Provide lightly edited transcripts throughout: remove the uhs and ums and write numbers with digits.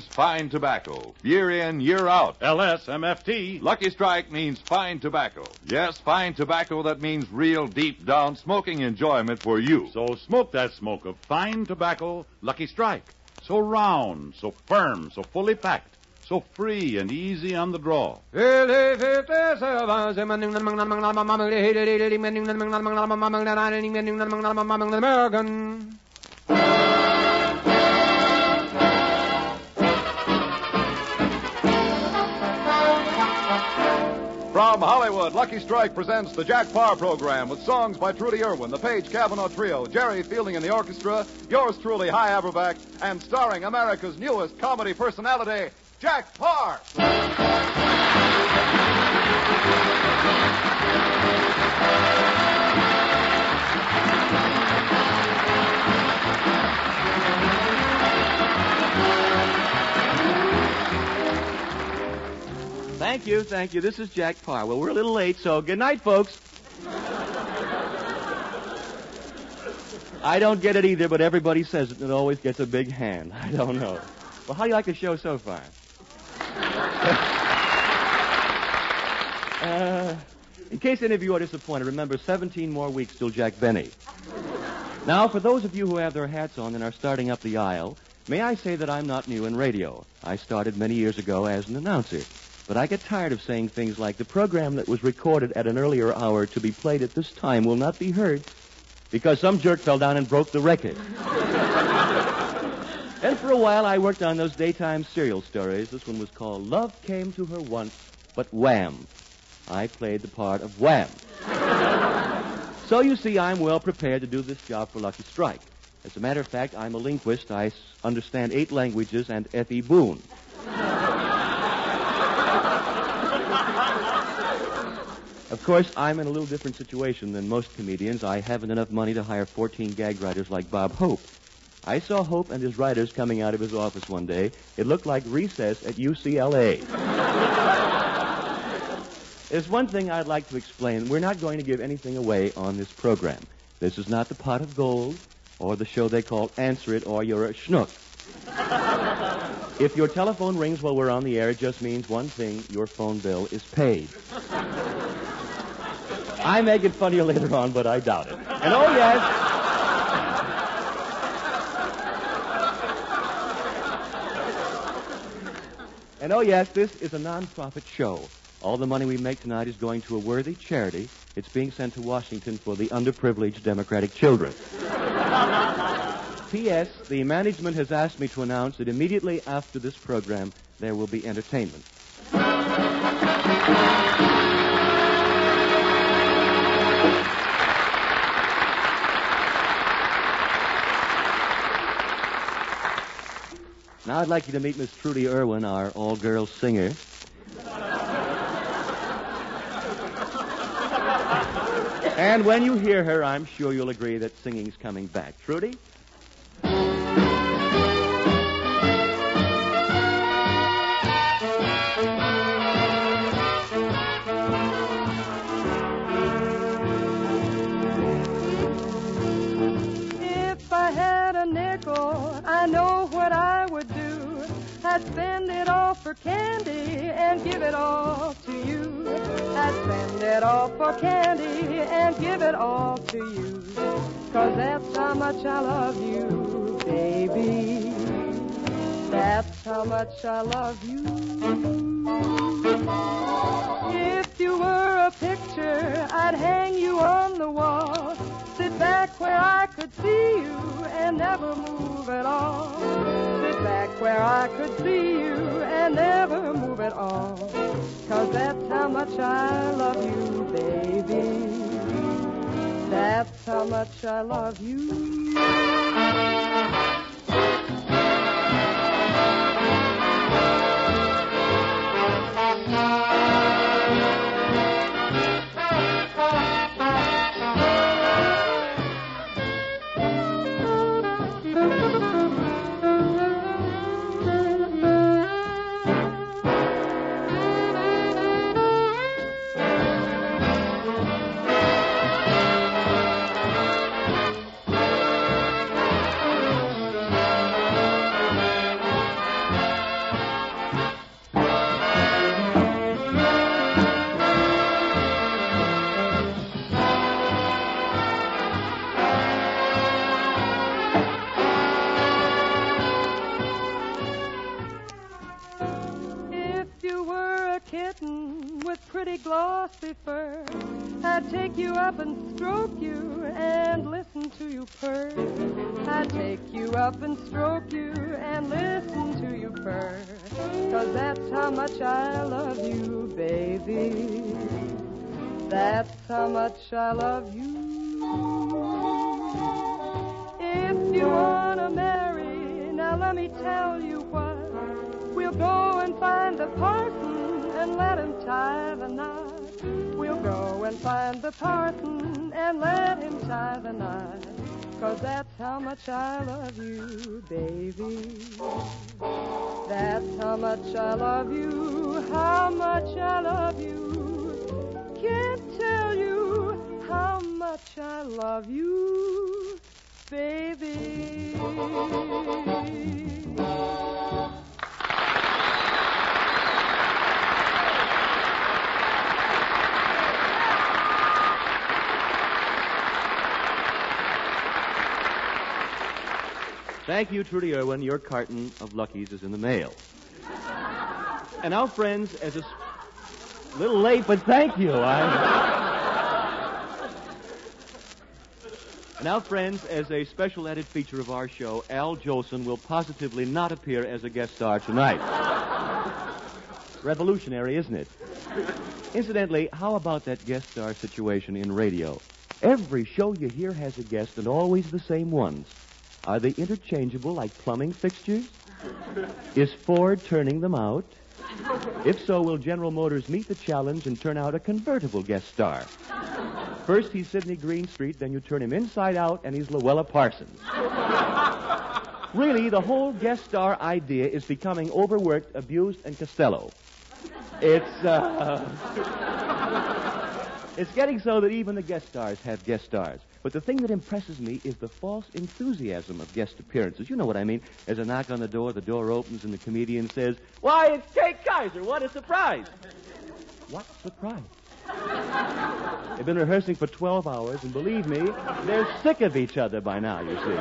Fine tobacco, year in, year out. LSMFT. Lucky Strike means fine tobacco. Yes, fine tobacco that means real deep down smoking enjoyment for you. So smoke that smoke of fine tobacco, Lucky Strike. So round, so firm, so fully packed, so free and easy on the draw. American. From Hollywood, Lucky Strike presents the Jack Paar program with songs by Trudy Irwin, the Page Cavanaugh Trio, Jerry Fielding in the orchestra, yours truly, Hi Averback, and starring America's newest comedy personality, Jack Paar. Thank you. This is Jack Paar. Well, we're a little late, so good night, folks. I don't get it either, but everybody says it, and it always gets a big hand. I don't know. Well, how do you like the show so far? In case any of you are disappointed, remember 17 more weeks till Jack Benny. Now, for those of you who have their hats on and are starting up the aisle, may I say that I'm not new in radio. I started many years ago as an announcer. But I get tired of saying things like, the program that was recorded at an earlier hour to be played at this time will not be heard because some jerk fell down and broke the record. And for a while, I worked on those daytime serial stories. This one was called Love Came to Her Once, but Wham. I played the part of Wham. So you see, I'm well prepared to do this job for Lucky Strike. As a matter of fact, I'm a linguist. I understand 8 languages and F.E. Boone. Of course, I'm in a little different situation than most comedians. I haven't enough money to hire 14 gag writers like Bob Hope. I saw Hope and his writers coming out of his office one day. It looked like recess at UCLA. There's one thing I'd like to explain. We're not going to give anything away on this program. This is not the Pot of Gold or the show they call Answer It or You're a Schnook. If your telephone rings while we're on the air, it just means one thing. Your phone bill is paid. I may get funnier later on, but I doubt it. And oh, yes. And oh, yes, this is a non-profit show. All the money we make tonight is going to a worthy charity. It's being sent to Washington for the underprivileged Democratic children. P.S. The management has asked me to announce that immediately after this program, there will be entertainment. Now I'd like you to meet Miss Trudy Irwin, our all-girls singer. And when you hear her, I'm sure you'll agree that singing's coming back. Trudy? If I had a nickel, I know what I would do. I'd spend it all for candy and give it all to you. I'd spend it all for candy and give it all to you. 'Cause that's how much I love you, baby. That's how much I love you. If you were a picture, I'd hang you on the wall. Sit back where I could see you and never move at all. Sit back where I could see you and never move at all. 'Cause that's how much I love you, baby. That's how much I love you. pretty glossy fur. I'd take you up and stroke you and listen to you purr. I'd take you up and stroke you and listen to you purr. 'Cause that's how much I love you, baby. That's how much I love you. If you wanna marry, now let me tell you what. We'll go and find the parson and let him tie the knot. We'll go and find the parson and let him tie the knot. 'Cause that's how much I love you, baby. That's how much I love you, how much I love you. Can't tell you how much I love you, baby. Thank you, Trudy Irwin. Your carton of Luckies is in the mail. And now, friends, as a little late, but thank you. Now, friends, as a special added feature of our show, Al Jolson will positively not appear as a guest star tonight. Revolutionary, isn't it? Incidentally, how about that guest star situation in radio? Every show you hear has a guest, and always the same ones. Are they interchangeable like plumbing fixtures? Is Ford turning them out? If so, will General Motors meet the challenge and turn out a convertible guest star? First, he's Sidney Greenstreet, then you turn him inside out, and he's Luella Parsons. Really, the whole guest star idea is becoming overworked, abused, and Costello. It's getting so that even the guest stars have guest stars. But the thing that impresses me is the false enthusiasm of guest appearances. You know what I mean? There's a knock on the door opens, and the comedian says, "Why, it's Kate Kaiser. What a surprise." What surprise? They've been rehearsing for 12 hours, and believe me, they're sick of each other by now, you see.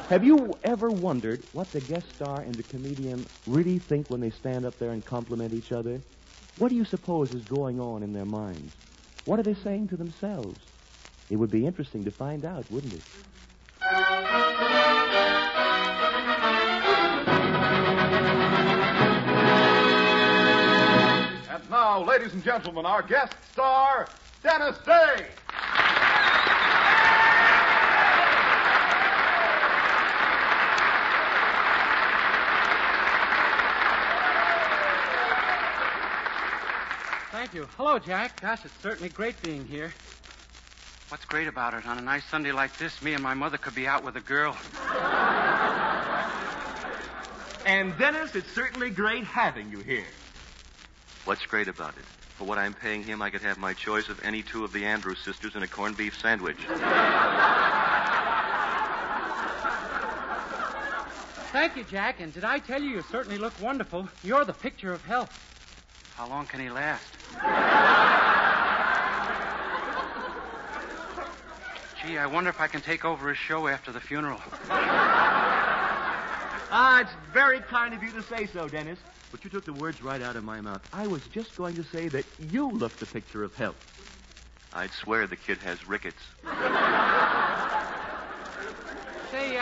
Have you ever wondered what the guest star and the comedian really think when they stand up there and compliment each other? What do you suppose is going on in their minds? What are they saying to themselves? It would be interesting to find out, wouldn't it? And now, ladies and gentlemen, our guest star, Dennis Day. Thank you. Hello, Jack. Gosh, it's certainly great being here. What's great about it? On a nice Sunday like this, me and my mother could be out with a girl. And, Dennis, it's certainly great having you here. What's great about it? For what I'm paying him, I could have my choice of any two of the Andrews sisters in a corned beef sandwich. Thank you, Jack. And did I tell you certainly look wonderful? You're the picture of health. How long can he last? Gee, I wonder if I can take over his show after the funeral. It's very kind of you to say so, Dennis. But you took the words right out of my mouth. I was just going to say that you look the picture of health. I'd swear the kid has rickets. Say,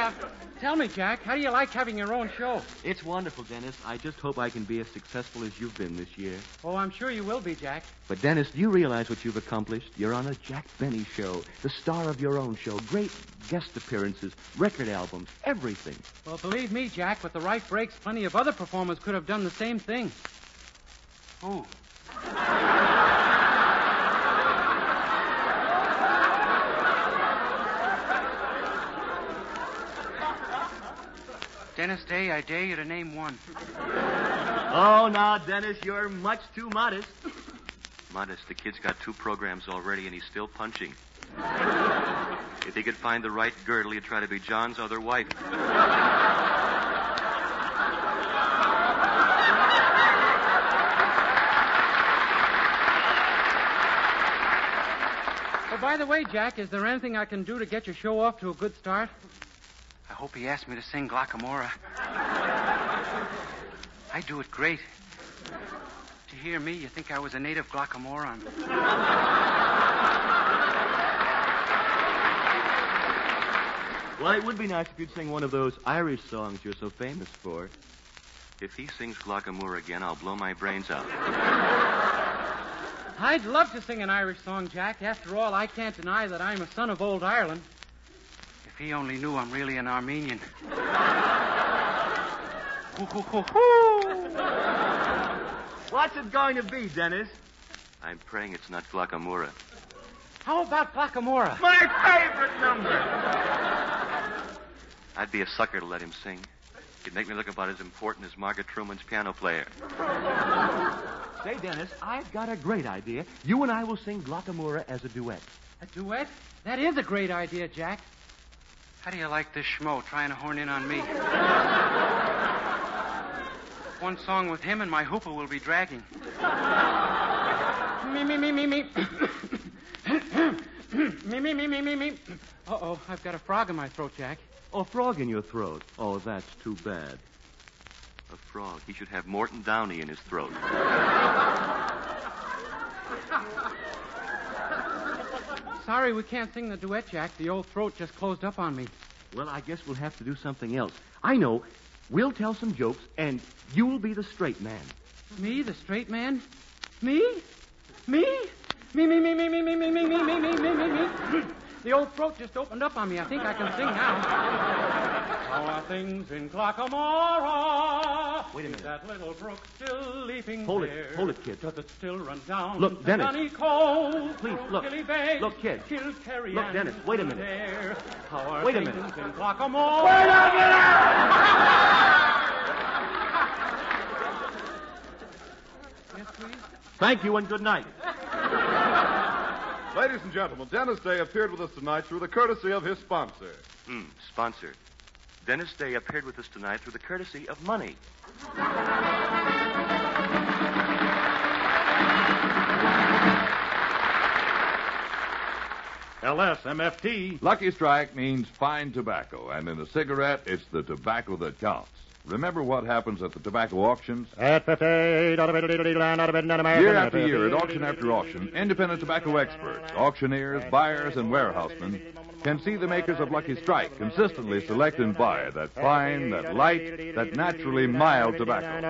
tell me, Jack, how do you like having your own show? It's wonderful, Dennis. I just hope I can be as successful as you've been this year. Oh, I'm sure you will be, Jack. But, Dennis, do you realize what you've accomplished? You're on a Jack Benny show, the star of your own show, great guest appearances, record albums, everything. Well, believe me, Jack, with the right breaks, plenty of other performers could have done the same thing. Oh. Dennis Day, I dare you to name one. Oh, now, Dennis, you're much too modest. Modest, the kid's got 2 programs already, and he's still punching. If he could find the right girdle, he'd try to be John's other wife. Oh, by the way, Jack, is there anything I can do to get your show off to a good start? I hope he asked me to sing Glockamora. I do it great. you hear me, you think I was a native glockamoron. Well, it would be nice if you'd sing one of those Irish songs you're so famous for. If he sings Glockamoor again, I'll blow my brains out. I'd love to sing an Irish song, Jack. After all, I can't deny that I'm a son of old Ireland. If he only knew I'm really an Armenian. What's it going to be, Dennis? I'm praying it's not Glockamoora. How about Glockamora? My favorite number. I'd be a sucker to let him sing. He'd make me look about as important as Margaret Truman's piano player. Say, Dennis, I've got a great idea. You and I will sing Glockamora as a duet. A duet? That is a great idea, Jack. How do you like this schmo trying to horn in on me? One song with him and my hooper will be dragging. Me. me. Uh-oh, I've got a frog in my throat, Jack. Oh, frog in your throat. Oh, that's too bad. A frog. He should have Morton Downey in his throat. Sorry, we can't sing the duet, Jack. The old throat just closed up on me. Well, I guess we'll have to do something else. I know. We'll tell some jokes, and you'll be the straight man. Me, the straight man? Me? Me? The old throat just opened up on me. I think I can sing now. How are things in Glockamora? Wait a minute. Is that little brook still leaping Hold there? it, kid. Does it still run down? Look, to Dennis. Sunny Cove? Please, look. Killy Bay, Look, kid. Kilkerry Look, and Dennis, wait a minute. Kildare. How are Wait a things minute. in Glockamora? Wait a minute! Yes, please. Thank you and good night. Ladies and gentlemen, Dennis Day appeared with us tonight through the courtesy of his sponsor. Sponsor. Dennis Day appeared with us tonight through the courtesy of money. LSMFT. Lucky Strike means fine tobacco, and in a cigarette, it's the tobacco that counts. Remember what happens at the tobacco auctions? Year after year, at auction after auction, independent tobacco experts, auctioneers, buyers, and warehousemen can see the makers of Lucky Strike consistently select and buy that fine, that light, that naturally mild tobacco.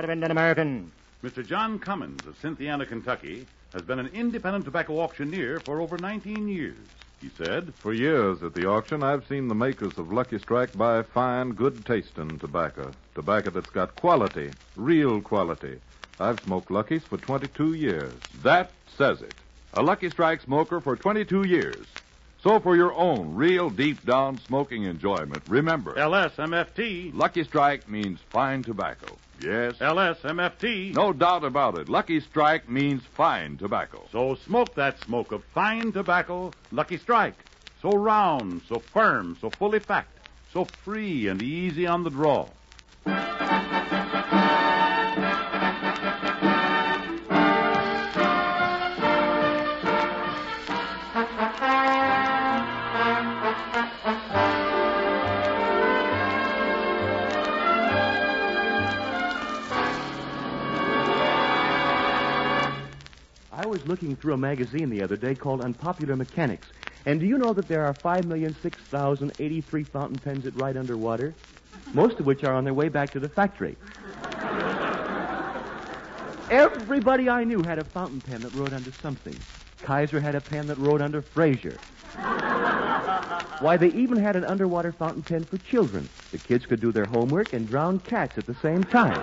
Mr. John Cummins of Cynthiana, Kentucky, has been an independent tobacco auctioneer for over 19 years. He said, For years at the auction, I've seen the makers of Lucky Strike buy fine, good-tasting tobacco. Tobacco that's got quality, real quality. I've smoked Lucky's for 22 years. That says it. A Lucky Strike smoker for 22 years. So for your own real deep-down smoking enjoyment, remember, LSMFT. Lucky Strike means fine tobacco. Yes, LSMFT. no doubt about it. Lucky Strike means fine tobacco. So smoke that smoke of fine tobacco, Lucky Strike. So round, so firm, so fully packed, so free and easy on the draw. I was looking through a magazine the other day called Unpopular Mechanics. And do you know that there are 5,006,083 fountain pens that ride underwater? Most of which are on their way back to the factory. Everybody I knew had a fountain pen that rode under something. Kaiser had a pen that rode under Fraser. Why, they even had an underwater fountain pen for children. The kids could do their homework and drown cats at the same time.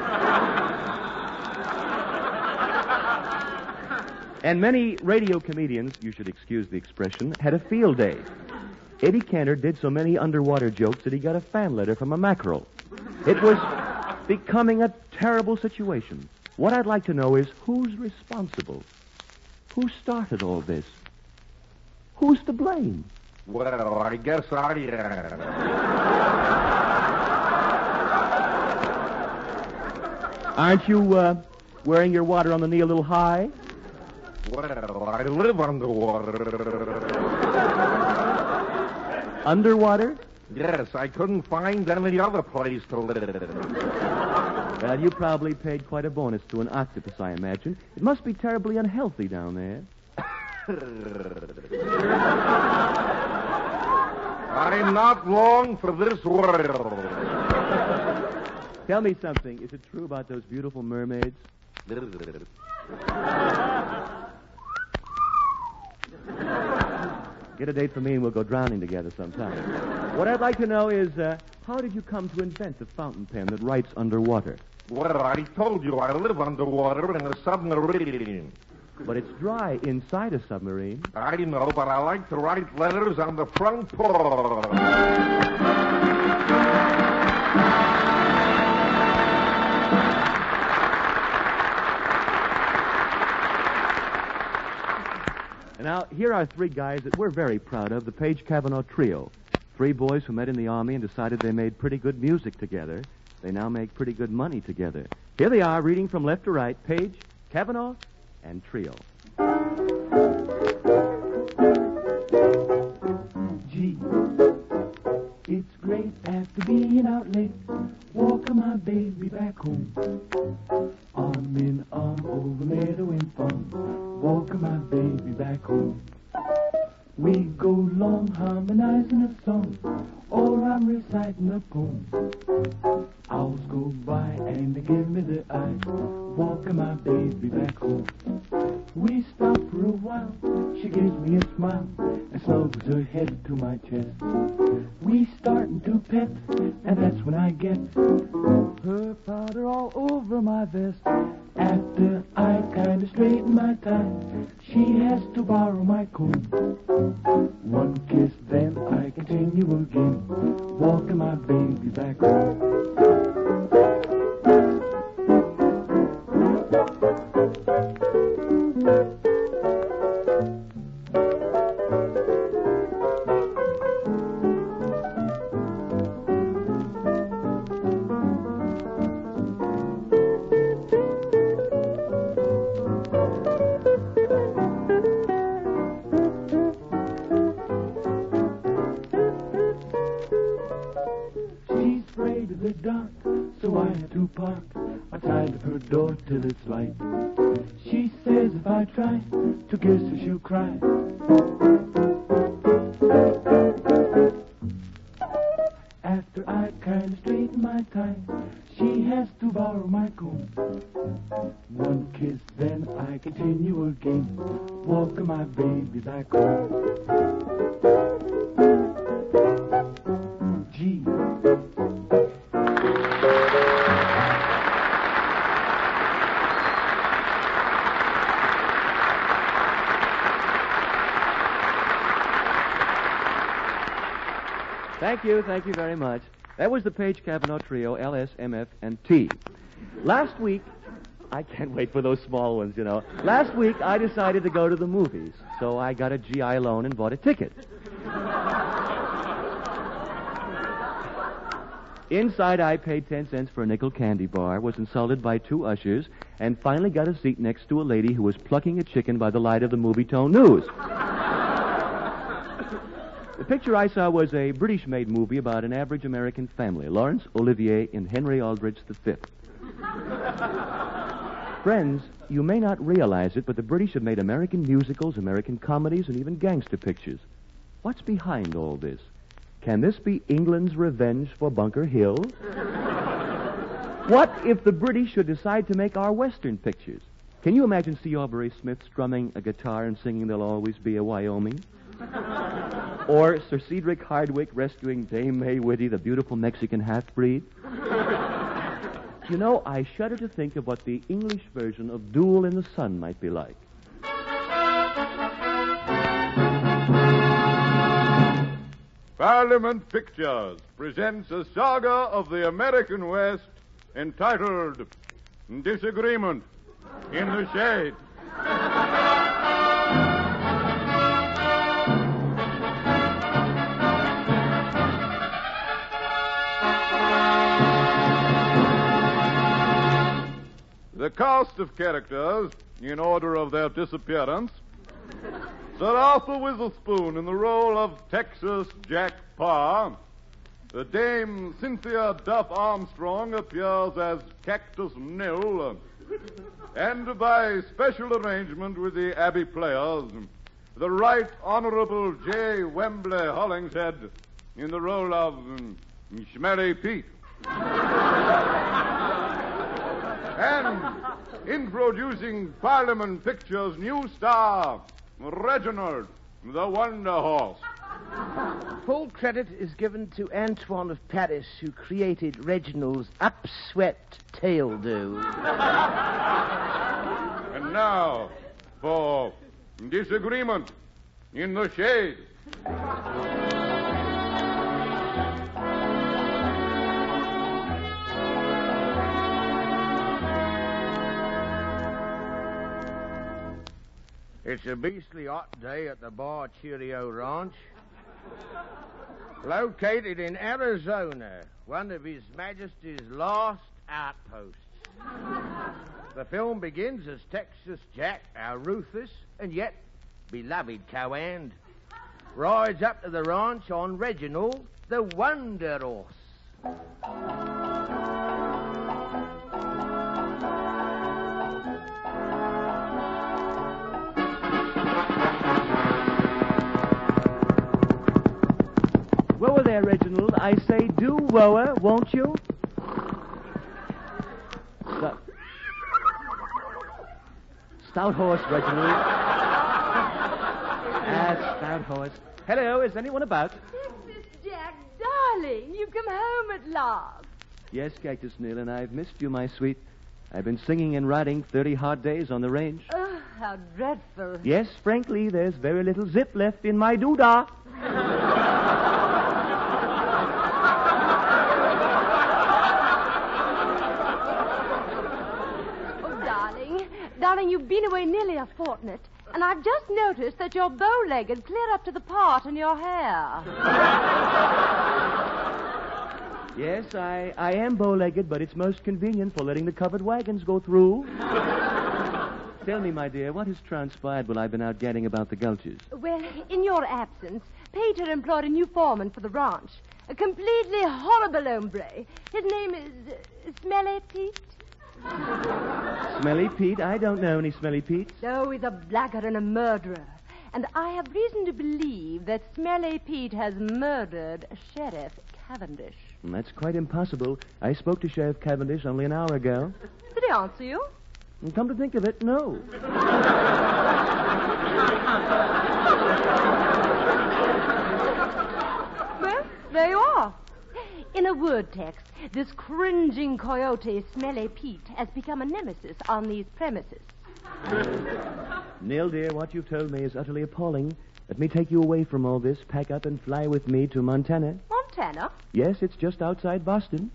And many radio comedians, you should excuse the expression, had a field day. Eddie Cantor did so many underwater jokes that he got a fan letter from a mackerel. It was becoming a terrible situation. What I'd like to know is who's responsible? Who started all this? Who's to blame? Well, I guess I am. Aren't you wearing your water on the knee a little high? Well, I live underwater. Underwater? Yes, I couldn't find any other place to live. Well, you probably paid quite a bonus to an octopus, I imagine. It must be terribly unhealthy down there. I'm not long for this world. Tell me something. Is it true about those beautiful mermaids? Get a date for me and we'll go drowning together sometime. What I'd like to know is, how did you come to invent a fountain pen that writes underwater? Well, I told you I live underwater in a submarine. But it's dry inside a submarine. I know, but I like to write letters on the front porch. Now, here are three guys that we're very proud of, the Page Cavanaugh Trio. Three boys who met in the Army and decided they made pretty good music together. They now make pretty good money together. Here they are, reading from left to right, Page, Cavanaugh, and Trio. Gee, it's great after being out late, walking my baby back home. Arm in arm over meadow and farm, walking my baby back home. We go long harmonizing a song, or I'm reciting a poem. Owls go by and they give me the eye, walking my baby back home. We stop for a while, she gives me a smile, and snuggles her head to my chest. We startin' to pet, and that's when I get her powder all over my vest. After I kinda straighten my tie, she has to borrow my comb. One kiss, then I continue again, walking my baby back home. Till it's light. She says if I try to kiss her, she'll cry. After I kind of straighten my tie, she has to borrow my comb. One kiss, then I continue again, walking my baby back home. Gee. Thank you very much. That was the Page Cavanaugh Trio, LS, MF, and T. Last week, I can't wait for those small ones, you know. Last week, I decided to go to the movies, so I got a GI loan and bought a ticket. Inside, I paid 10 cents for a nickel candy bar, was insulted by two ushers, and finally got a seat next to a lady who was plucking a chicken by the light of the Movie-Tone News. The picture I saw was a British-made movie about an average American family, Laurence Olivier and Henry Aldrich V. Friends, you may not realize it, but the British have made American musicals, American comedies, and even gangster pictures. What's behind all this? Can this be England's revenge for Bunker Hill? What if the British should decide to make our Western pictures? Can you imagine C. Aubrey Smith strumming a guitar and singing There'll Always Be a Wyoming? Or Sir Cedric Hardwicke rescuing Dame May Whitty, the beautiful Mexican half-breed? You know, I shudder to think of what the English version of Duel in the Sun might be like. Parliament Pictures presents a saga of the American West entitled Disagreement in the Shade. The cast of characters, in order of their disappearance: Sir Arthur Witherspoon in the role of Texas Jack Paar, Dame Cynthia Duff Armstrong appears as Cactus Nell. And by special arrangement with the Abbey Players, the Right Honorable J. Wembley Hollingshead in the role of Smelly Pete. And introducing Parliament Pictures' new star, Reginald, the Wonder Horse. Full credit is given to Antoine of Paris, who created Reginald's upswept tail do. And now, for Disagreement in the Shade. It's a beastly hot day at the Bar Cheerio Ranch. Located in Arizona, one of His Majesty's last outposts. The film begins as Texas Jack, our ruthless and yet beloved co-hand, rides up to the ranch on Reginald, the Wonder Horse. Whoa there, Reginald. I say do whoa, won't you? Stout horse, Reginald. Stout horse. Hello, is anyone about? Texas Jack, darling, you've come home at last. Yes, Cactus Nell, and I've missed you, my sweet. I've been singing and riding 30 hard days on the range. Oh, how dreadful. Yes, frankly, there's very little zip left in my doodah. Darling, you've been away nearly a fortnight, and I've just noticed that you're bow-legged clear up to the part in your hair. Yes, I am bow-legged, but it's most convenient for letting the covered wagons go through. Tell me, my dear, what has transpired while I've been out gadding about the gulches? Well, in your absence, Peter employed a new foreman for the ranch. A completely horrible hombre. His name is Smelly Pete. Smelly Pete? I don't know any Smelly Petes. No, he's a blackguard and a murderer. And I have reason to believe that Smelly Pete has murdered Sheriff Cavendish. That's quite impossible. I spoke to Sheriff Cavendish only an hour ago. Did he answer you? And come to think of it, no. Well, there you are. In a word, Tex, this cringing coyote, Smelly Pete, has become a nemesis on these premises. Nell, dear, what you've told me is utterly appalling. Let me take you away from all this, pack up and fly with me to Montana. Montana? Yes, it's just outside Boston.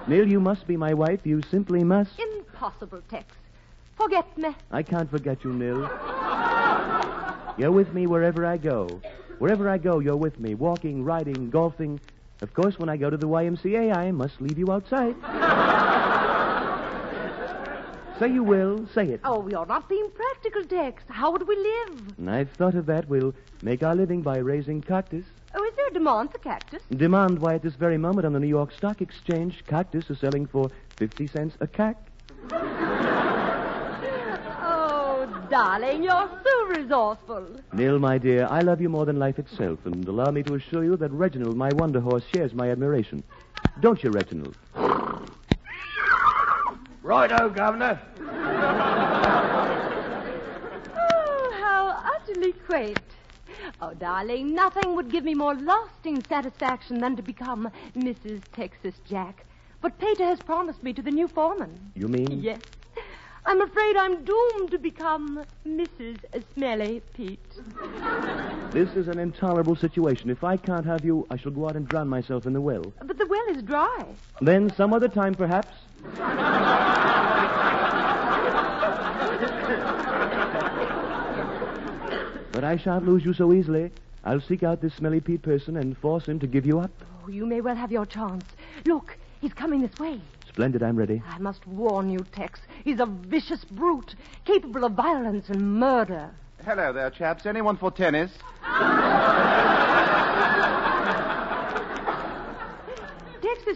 Nell, you must be my wife. You simply must. Impossible, Tex. Forget me. I can't forget you, Nell. You're with me wherever I go. Wherever I go, you're with me. Walking, riding, golfing. Of course, when I go to the YMCA, I must leave you outside. Say you will. Say it. Oh, you're not being practical, Tex. How would we live? I've thought of that. We'll make our living by raising cactus. Oh, is there a demand for cactus? Demand? Why, at this very moment on the New York Stock Exchange, cactus is selling for 50 cents a cack. Darling, you're so resourceful. Nell, my dear, I love you more than life itself, and allow me to assure you that Reginald, my wonder horse, shares my admiration. Don't you, Reginald? Righto, Governor. Oh, how utterly quaint. Oh, darling, nothing would give me more lasting satisfaction than to become Mrs. Texas Jack. But Peter has promised me to the new foreman. You mean? Yes. I'm afraid I'm doomed to become Mrs. Smelly Pete. This is an intolerable situation. If I can't have you, I shall go out and drown myself in the well. But the well is dry. Then some other time, perhaps. But I shan't lose you so easily. I'll seek out this Smelly Pete person and force him to give you up. Oh, you may well have your chance. Look, he's coming this way. Splendid, I'm ready. I must warn you, Tex. He's a vicious brute, capable of violence and murder. Hello there, chaps. Anyone for tennis?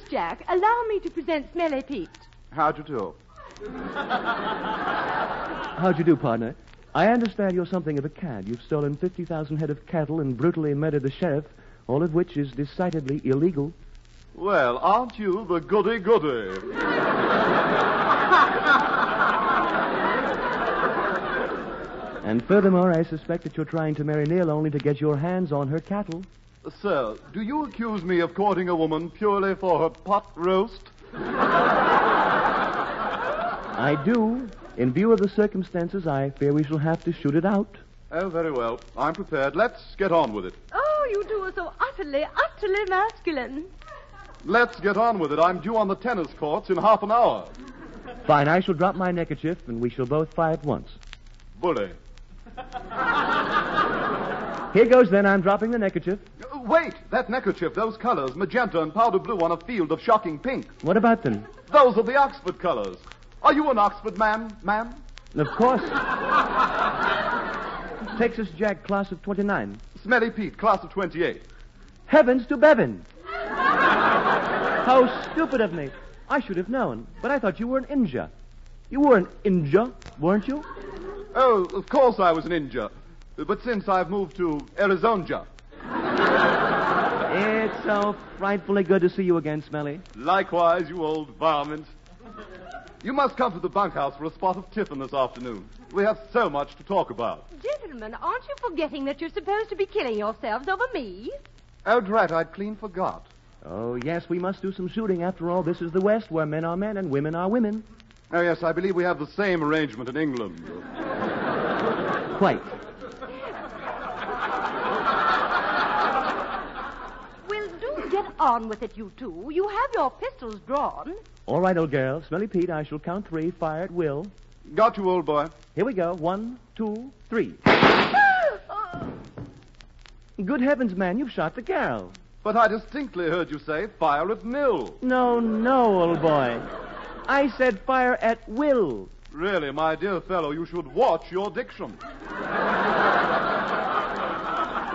Jack, allow me to present Smelly Pete. How'd you do? How'd you do, partner? I understand you're something of a cad. You've stolen 50,000 head of cattle and brutally murdered the sheriff, all of which is decidedly illegal. Well, aren't you the goody-goody? And furthermore, I suspect that you're trying to marry Neil only to get your hands on her cattle. Sir, do you accuse me of courting a woman purely for her pot roast? I do. In view of the circumstances, I fear we shall have to shoot it out. Oh, very well. I'm prepared. Let's get on with it. Oh, you two are so utterly masculine. Let's get on with it. I'm due on the tennis courts in half an hour. Fine, I shall drop my neckerchief, and we shall both fire at once. Bully. Here goes, then. I'm dropping the neckerchief. Wait! That neckerchief, those colors, magenta and powder blue on a field of shocking pink. What about them? Those are the Oxford colors. Are you an Oxford man, ma'am? Of course. Texas Jack, class of 29. Smelly Pete, class of 28. Heavens to Bevan! How stupid of me. I should have known, but I thought you were an Inja. You were an Inja, weren't you? Oh, of course I was an Inja. But since I've moved to Arizona. It's so frightfully good to see you again, Smelly. Likewise, you old varmint. You must come to the bunkhouse for a spot of tiffin this afternoon. We have so much to talk about. Gentlemen, aren't you forgetting that you're supposed to be killing yourselves over me? Oh, drat, I'd clean forgot. Oh, yes, we must do some shooting. After all, this is the West, where men are men and women are women. Oh, yes, I believe we have the same arrangement in England. Quite. Well, do get on with it, you two. You have your pistols drawn. All right, old girl. Smelly Pete, I shall count 3. Fire at will. Got you, old boy. Here we go. 1, 2, 3. Good heavens, man, you've shot the girl. But I distinctly heard you say fire at Mill. No, old boy. I said fire at will. Really, my dear fellow, you should watch your diction.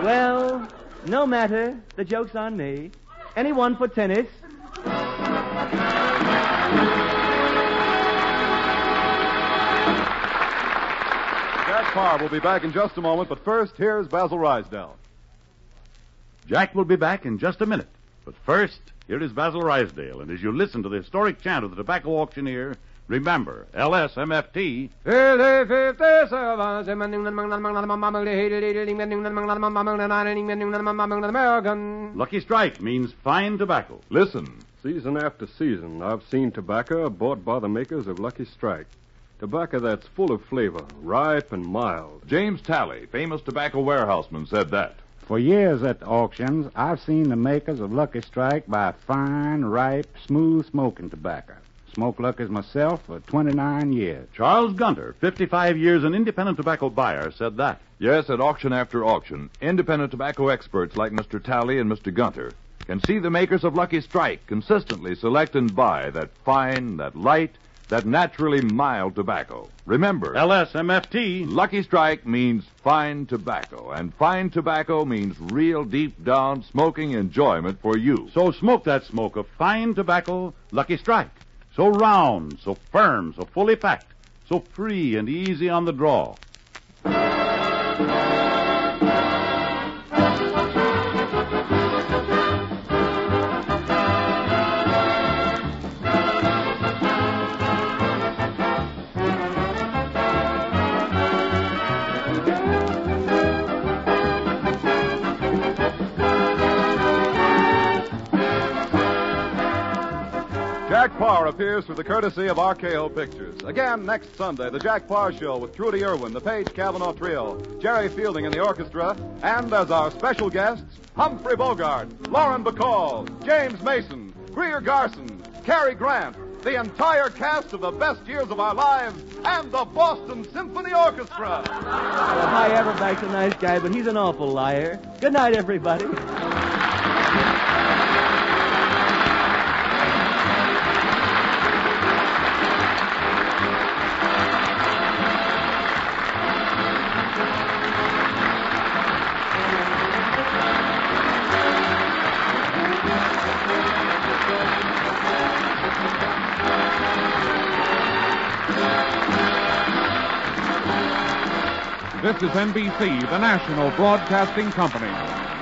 Well, no matter. The joke's on me. Anyone for tennis? Jack Paar will be back in just a moment, but first, here's Basil Rysdale. Jack will be back in just a minute. But first, here is Basil Rysdale, and as you listen to the historic chant of the tobacco auctioneer, remember, LSMFT. Lucky Strike means fine tobacco. Listen, season after season, I've seen tobacco bought by the makers of Lucky Strike. Tobacco that's full of flavor, ripe and mild. James Talley, famous tobacco warehouseman, said that. For years at auctions, I've seen the makers of Lucky Strike buy fine, ripe, smooth smoking tobacco. Smoked Lucky's myself for 29 years. Charles Gunter, 55 years an independent tobacco buyer, said that. Yes, at auction after auction, independent tobacco experts like Mr. Talley and Mr. Gunter can see the makers of Lucky Strike consistently select and buy that fine, that light, that naturally mild tobacco. Remember, LSMFT. Lucky Strike means fine tobacco, and fine tobacco means real deep down smoking enjoyment for you. So smoke that smoke of fine tobacco, Lucky Strike. So round, so firm, so fully packed, so free and easy on the draw. Jack Paar appears through the courtesy of RKO Pictures. Again, next Sunday, the Jack Paar Show with Trudy Irwin, the Page Cavanaugh Trio, Jerry Fielding in the orchestra, and as our special guests, Humphrey Bogart, Lauren Bacall, James Mason, Greer Garson, Cary Grant, the entire cast of The Best Years of Our Lives, and the Boston Symphony Orchestra. Well, Hi Everback's a nice guy, but he's an awful liar. Good night, everybody. This is NBC, the national broadcasting company.